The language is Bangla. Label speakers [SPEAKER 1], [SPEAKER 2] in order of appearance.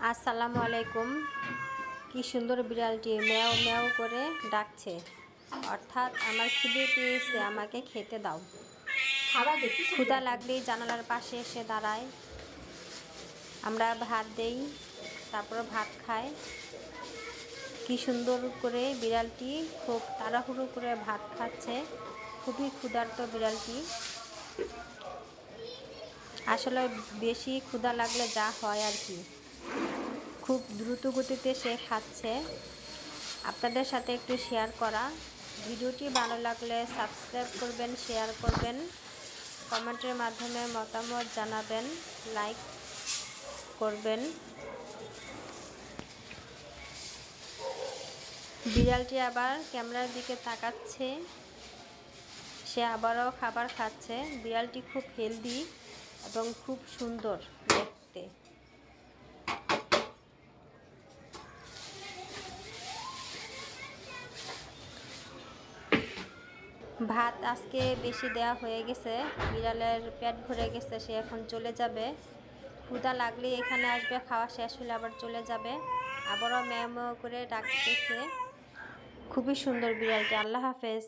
[SPEAKER 1] আসসালামু আলাইকুম। কি সুন্দর বিড়ালটি ম্যাও ম্যাও করে ডাকছে, অর্থাৎ আমার খিদে পেয়েছে, আমাকে খেতে দাও। ক্ষুধা লাগলেই জানালার পাশে এসে দাঁড়ায়, আমরা ভাত দেই, তারপর ভাত খায়। কি সুন্দর করে বিড়ালটি খুব তাড়াহুড়ো করে ভাত খাচ্ছে, খুবই ক্ষুধার্ত বিড়ালটি। আসলে বেশি ক্ষুধা লাগলে যা হয় আর কি, খুব দ্রুত গতিতে সে খাচ্ছে। আপনাদের সাথে একটু শেয়ার করা। ভিডিওটি ভালো লাগলে সাবস্ক্রাইব করবেন, শেয়ার করবেন, কমেন্টের মাধ্যমে মতামত জানাবেন, লাইক করবেন। বিড়ালটি আবার ক্যামেরার দিকে তাকাচ্ছে, সে আবারও খাবার খাচ্ছে। বিড়ালটি খুব হেলদি এবং খুব সুন্দর দেখতে। ভাত আজকে বেশি দেয়া হয়ে গেছে, বিড়ালের পেট ভরে গেছে, সে এখন চলে যাবে। ক্ষুধা লাগলেই এখানে আসবে, খাওয়া শেষ হলে আবার চলে যাবে। আবারও ম্যাও ম্যাও করে ডাকতেছে। খুবই সুন্দর বিড়ালটি। আল্লাহ হাফেজ।